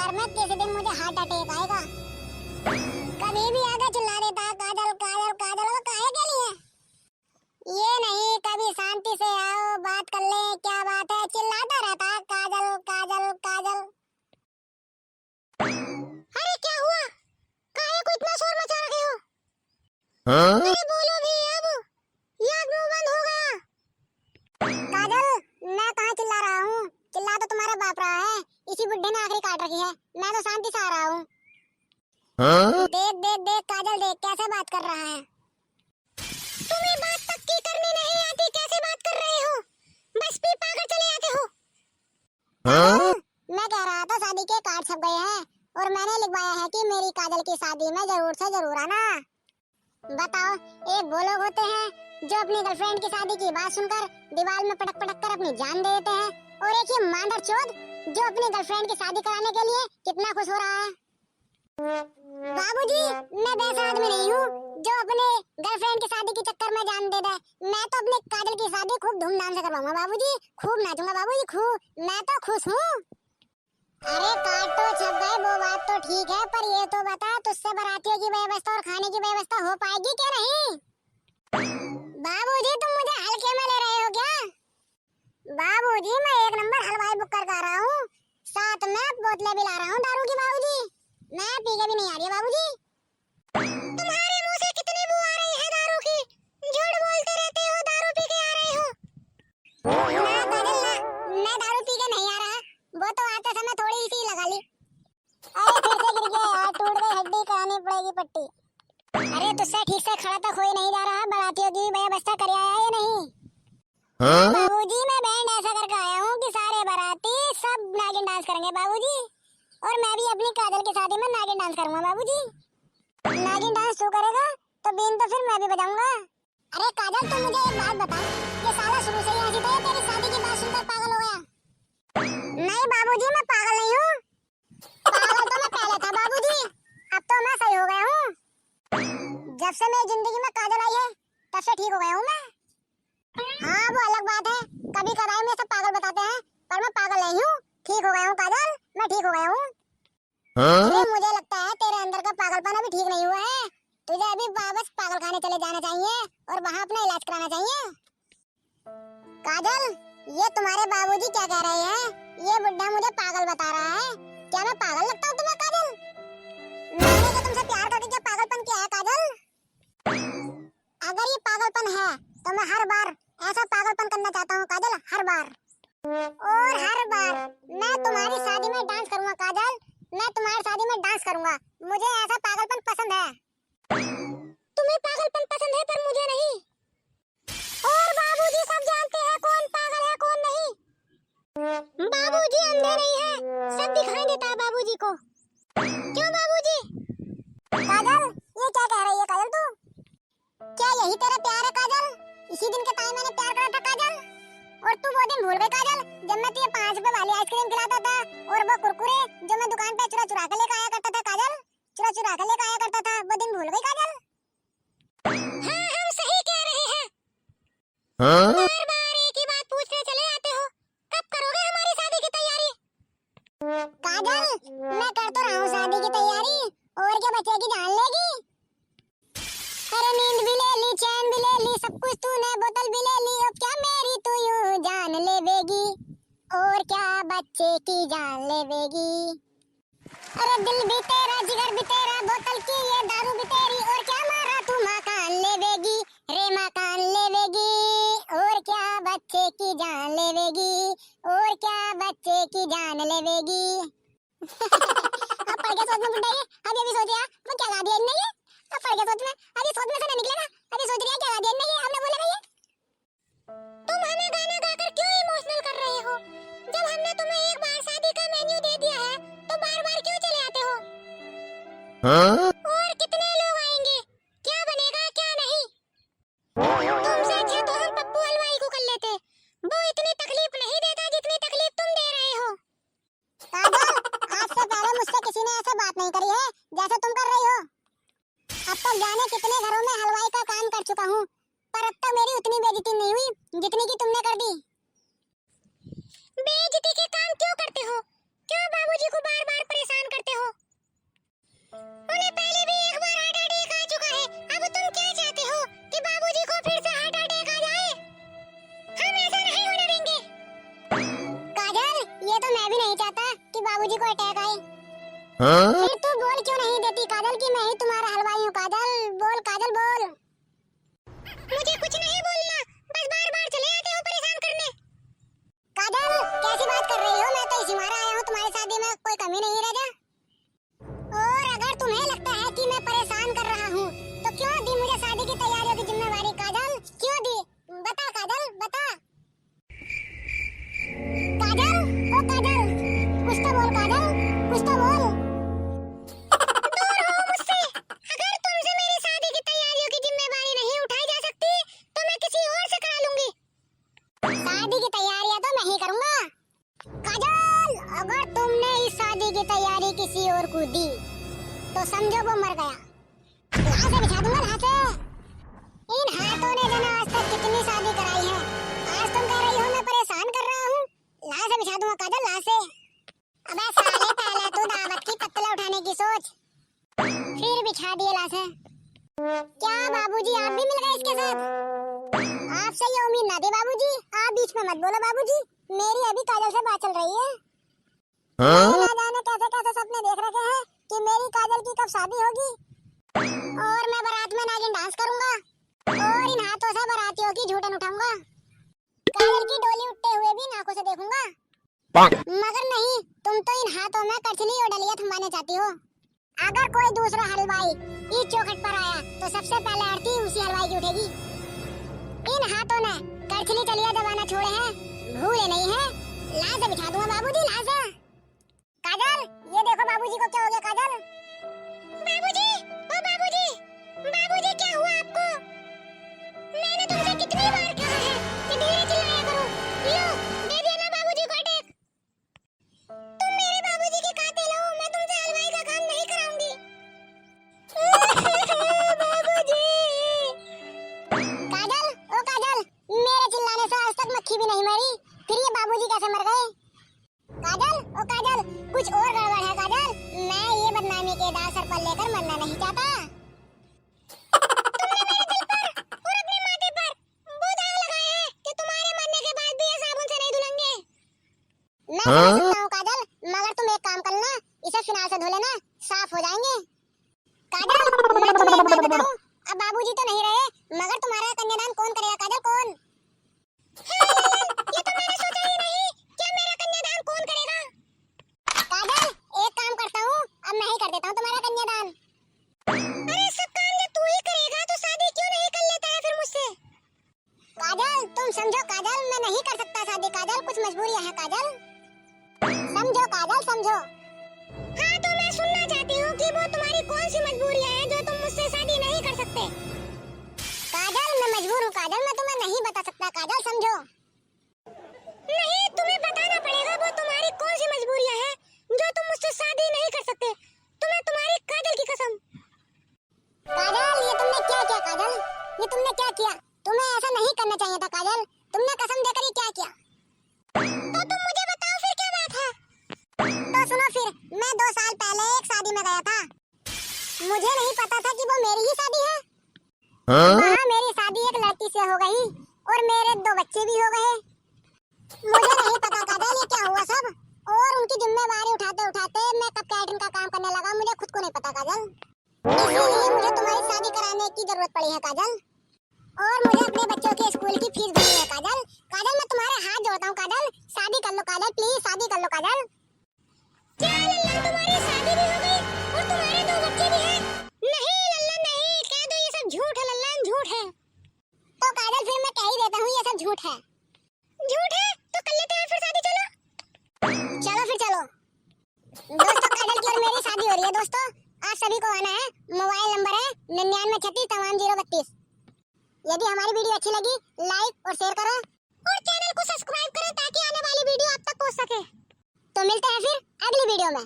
चक्कर में किसी दिन मुझे हार्ट अटैक आएगा। कभी भी आगे चिल्ला देता काजल काजल काजल, वो काहे के लिए? ये नहीं कभी शांति से आओ बात कर ले, क्या बात है, चिल्लाता रहता काजल काजल काजल। अरे क्या हुआ, काहे को इतना शोर मचा रहे हो? अरे बोलो भी अब, ये मुंह बंद हो गया। काजल मैं कहाँ चिल्ला रहा हूँ, चिल्ला तो तुम्हारा बाप रहा है, इसी बुड्ढे ने आखिरी काट रखी है, मैं तो शांति से आ रहा हूँ। देख देख देख काजल देख कैसे बात कर रहा है। तुम्हें बात पक्की करनी नहीं आती, कैसे बात कर रहे हो, बस भी पागल चले आते हो। मैं कह रहा था शादी के कार्ड छप गए हैं और मैंने लिखवाया है कि मेरी काजल की शादी में जरूर से जरूर आना। बताओ, एक वो लोग होते हैं जो अपनी गर्लफ्रेंड की शादी की बात सुनकर दीवार में पटक पटक कर अपनी जान दे देते हैं, और एक ये मांदरचोद जो अपनी गर्लफ्रेंड की शादी कराने के लिए कितना खुश हो रहा है। बाबूजी मैं वैसा आदमी नहीं हूँ जो अपने गर्लफ्रेंड की शादी के चक्कर में जान दे दे। मैं तो अपनी काजल की शादी खूब धूमधाम से करवाऊंगा बाबूजी, खूब नाचूंगा बाबूजी, खूब, मैं तो खुश हूँ। अरे कार्ड तो छप गए वो बात तो ठीक है, पर ये तो बता तुझसे बारातियों की व्यवस्था और खाने की व्यवस्था हो पाएगी क्या नहीं? बाबूजी तुम मुझे हल्के में ले रहे हो क्या? बाबूजी मैं एक नंबर हलवाई बुक कर रहा हूँ, साथ में बोतलें भी ला रहा हूँ दारू की बाबूजी, मैं पी के भी नहीं आ रही है बाबूजी। तुम्हारे मुंह से कितनी बू आ रही है दारू की, झूठ बोलते रहते हो, दारू पी के आ रहे हो। ना काजल ना, मैं दारू पी के नहीं आ रहा, वो तो आते समय थोड़ी सी लगा ली। अरे फिर से गिर गया यार, टूट गई हड्डी, करानी पड़ेगी पट्टी। अरे तुझसे ठीक से खड़ा तक हो ही नहीं जा रहा, बारातियों की व्यवस्था कर आया या नहीं? बाबूजी मैं बैंड ऐसा करके आया हूँ कि सारे बाराती सब नागिन डांस करेंगे बाबूजी, और मैं भी अपनी काजल की शादी में नागिन डांस करूंगा बाबूजी। नागिन डांस तू करेगा तो बीन तो फिर मैं भी बजाऊंगा। अरे काजल तू मुझे एक बात बता, ये साला शुरू से ही ऐसी था, तेरी शादी की बात सुनकर पागल हो गया? नहीं बाबूजी मैं पागल नहीं हूँ, पागल तो मैं पहले था बाबूजी, अब तो मैं सही हो गया हूँ। जब से मेरी जिंदगी में काजल आई है तब से ठीक हो गया हूँ मैं। हाँ वो अलग बात है, कभी कभार में सब पागल बताते हैं, पर मैं पागल नहीं हूँ, ठीक हो गया हूँ काजल, मैं ठीक हो गया हूँ। अरे मुझे लगता है तेरे अंदर का पागलपन अभी ठीक नहीं हुआ है, तुझे अभी वापस पागल खाने चले जाना चाहिए और वहाँ अपना इलाज कराना चाहिए। काजल ये तुम्हारे बाबूजी क्या कह रहे हैं, ये बुड्ढा मुझे पागल बता रहा है, क्या मैं पागल लगता हूँ तुम्हें काजल? मैंने क्या तुमसे प्यार करके क्या पागलपन किया है काजल? अगर ये पागलपन है तो मैं हर बार ऐसा पागलपन करना चाहता हूँ काजल, हर बार, और हर बार मैं तुम्हारी शादी में डांस करूंगा काजल, मैं तुम्हारी शादी में डांस करूंगा, मुझे ऐसा पागलपन पसंद है। तुम्हें पागलपन पसंद है पर मुझे नहीं, और बाबूजी सब जानते हैं कौन पागल है कौन नहीं। बाबूजी अंधे नहीं है, सब दिखाई देता है बाबूजी को। क्यों बाबूजी? काजल ये क्या कह रही है काजल तू, क्या यही तेरा प्यार है काजल? इसी दिन के टाइम मैंने प्यार करा था काजल, और तू वो दिन भूल गई काजल जब मैं तुझे 5 रुपए वाली आइसक्रीम खिलाता था, और वो कुरकुरे जो मैं दुकान पे चुरा चुरा के लेकर आया करता था काजल, चुरा चुरा के लेकर आया करता था, वो दिन भूल गई काजल? हाँ हम सही कह रहे हैं, बार बार एक ही बात पूछने चले आते हो, कब करोगे हमारी शादी की तैयारी? काजल मैं कर तो रहा हूँ शादी की तैयारी, और क्या बचेगी जान लेगी। अरे नींद भी ले ली, चैन भी ले ली, सब कुछ तूने, बोतल भी ले ली, अब क्या मेरी तू यूं जान लेवेगी, और क्या बच्चे की जान लेवेगी। अरे दिल भी तेरा, जिगर भी तेरा, बोतल की ये दारू भी तेरी, और क्या मारा तू मकान लेवेगी, रे मकान लेवेगी, और क्या बच्चे की जान लेवेगी, और क्या बच्चे की जान लेवेगी। अब पढ़ के सोच में बुड्ढा ये, अब ये भी सोच रहा वो क्या गा दिया इनने ये, अब पढ़ के सोच में, अभी सोच में से ना निकले ना, अभी सोच रही है क्या गा दिया इनने ये, हमने बोला ये। तुम हमें गाना गाकर क्यों इमोशनल कर रहे हो, जब हमने तुम्हें एक बार शादी का मेन्यू दे दिया है तो बार बार क्यों चले आते हो? और कितने लोग आएंगे, क्या बनेगा क्या नहीं? तुमसे अच्छा तो हम पप्पू हलवाई को कर लेते, वो इतनी तकलीफ नहीं देता जितनी तकलीफ तुम दे रहे हो। काजल आज से पहले मुझसे किसी ने ऐसे बात नहीं करी है जैसे तुम कर रही हो। अब तक जाने कितने घरों में हलवाई का काम कर चुका हूँ, पर अब तक मेरी उतनी बेइज्जती नहीं हुई जितनी की तुमने कर दी। बेइज्जती के काम क्यों करते हो, क्यों बाबूजी को बार बार परेशान बाबूजी को अटैक आई। फिर तू बोल क्यों नहीं देती काजल कि मैं ही तुम्हारा हलवाई हूँ? काजल बोल, काजल बोल। मुझे कुछ नहीं बोलना, बस बार-बार चले आते हो परेशान करने। काजल कैसी बात कर रही हो? मैं तो इसी मारा आया हूँ, तुम्हारी शादी में कोई कमी नहीं रह जा। और अगर तुम्हें लगता है कि मैं परेशान कर रहा हूँ तो क्यों दी मुझे शादी की तैयारियों की जिम्मेवारी? काजल क्यों दी? बता काजल, बता। काजल, ओ काजल, कुछ तो बोल काजल, कुछ तो बोल। दूर हो मुझसे। अगर तुमसे मेरी शादी की तैयारियों की जिम्मेवारी नहीं उठाई जा सकती तो मैं किसी और से करा लूंगी। शादी की तैयारियां तो मैं ही करूंगा। काजल, अगर तुमने इस शादी की तैयारी किसी और को दी तो समझो वो मर गया। लाशें बिछा दूंगा, लाशें। इन हाथों ने जाने आज तक कितनी शादी कराई है। आज तुम कह रही हो मैं परेशान कर रहा हूँ? लाशें बिछा दूंगा काजल, लाशें। अबे साले, पहले तो दावत की पत्तला उठाने की सोच, फिर बिछा दिए लाशें। क्या बाबूजी आप भी मिल गए इसके साथ? आपसे ये उम्मीद ना थी बाबूजी। आप बीच में मत बोलो बाबूजी, मेरी अभी काजल से बात चल रही है। ना जाने कैसे कैसे सपने देख रखे हैं कि मेरी काजल की कब शादी होगी और मैं बारात में नागिन डांस करूंगा और इन हाथों से बारातियों की झूठन उठाऊंगा। काजल की डोली उठते हुए भी नाकों से देखूंगा। मगर नहीं, तुम तो इन हाथों में कठली और डलिया थमाने चाहती हो। अगर कोई दूसरा हलवाई इस चौखट पर आया तो सबसे पहले आरती उसी हलवाई की उठेगी। इन हाथों ने कठली डलिया दबाना छोड़े हैं, भूले नहीं है। लाशें बिछा दूंगा बाबूजी, लाशें। काजल, ये देखो बाबूजी को क्या हो गया। काजल, बाबूजी, ओ बाबूजी, बाबूजी क्या हुआ आपको? मैंने तुमसे कितनी बार कहा है कि धीरे चिल्लाया करो। लो, दे दिया ना बाबूजी को अटैक। तुम मेरे बाबूजी के कातिल हो, मैं तुमसे हलवाई का काम नहीं कराऊंगी। बाबूजी। काजल, ओ काजल, मेरे चिल्लाने से आज तक मक्खी भी नहीं मरी, फिर ये बाबूजी कैसे मर गए? काजल, ओ काजल, कुछ और गड़बड़ है काजल। मैं ये बदनामी के दाग सर पर लेकर मरना नहीं चाहता। तुमने मेरे दिल पर और अपने माथे पर वो दाग लगाए हैं कि तुम्हारे मरने के बाद भी ये साबुन से नहीं धुलेंगे। मैं समझ सकता हूँ काजल, मगर तुम एक काम करना, इसे फिनाइल से धो लेना, साफ हो जाएंगे। काजल, मैं तुम्हें एक बात बताऊँ, अब बाबूजी तो नहीं रहे, मगर तुम्हारा कन्यादान कौन करेगा काजल? कौन? ये तो मैंने सोचा ही नहीं। क्या मेरा कन्यादान कौन करेगा? काजल, एक काम करता हूँ, अब मैं ही कर देता हूँ तुम्हारा कन्यादान। अरे सब काम जब तू ही करेगा तो शादी क्यों नहीं कर लेता है फिर मुझसे? काजल, तुम समझो काजल, मैं नहीं कर सकता शादी काजल, कुछ मजबूरियां हैं काजल। समझो काजल, समझो। हाँ तो मैं सुनना चाहती हूँ कि वो तुम्हारी कौन सी मजबूरियां हैं जो तुम मुझसे शादी नहीं कर सकते? काजल, मैं मजबूर हूँ काजल, मैं तुम्हें नहीं बता सकता काजल, समझो। नहीं, तुम्हें बताना पड़ेगा वो तुम्हारी कौन सी मजबूरियां हैं जो तुम मुझसे शादी नहीं कर सकते। तुम्हें तुम्हारी काजल की कसम। काजल, ये तुमने क्या किया काजल? ये तुमने क्या किया? तुम्हें ऐसा नहीं करना चाहिए था काजल, तुमने कसम देकर ये क्या किया? तो तुम मुझे बताओ फिर क्या बात है? तो सुनो फिर, मैं 2 साल पहले एक शादी में गया था। मुझे नहीं पता था कि वो मेरी ही शादी है। वहाँ मेरी शादी एक लड़की से हो गई और मेरे 2 बच्चे भी हो गए। मुझे नहीं पता काजल ये क्या हुआ सब, और उनकी जिम्मेवारी उठाते उठाते मैं कब कैटरिंग का काम करने लगा मुझे खुद को नहीं पता काजल। इसलिए मुझे तुम्हारी शादी कराने की जरूरत पड़ी है काजल, और मुझे अपने बच्चों के स्कूल की फीस भरनी है काजल। काजल, मैं तुम्हारे हाथ जोड़ता हूँ काजल, शादी कर लो काजल, प्लीज शादी कर लो काजल। क्या लल्ला, तुम्हारी शादी भी हो गई और तुम्हारे 2 बच्चे भी हैं? नहीं लल्ला नहीं, कह दो ये सब झूठ है लल्ला, झूठ है। तो काजल फिर मैं कह ही देता हूँ ये सब झूठ है। झूठ है तो कर लेते हैं फिर शादी, चलो। चलो फिर चलो। दोस्तों, काजल की और मेरी शादी हो रही है दोस्तों, आप सभी को आना है। मोबाइल नंबर है 993653 यदि हमारी वीडियो अच्छी लगी लाइक और शेयर करो और चैनल को सब्सक्राइब करें ताकि आने वाली वीडियो आप तक पहुंच सके। तो मिलते हैं फिर अगली वीडियो में।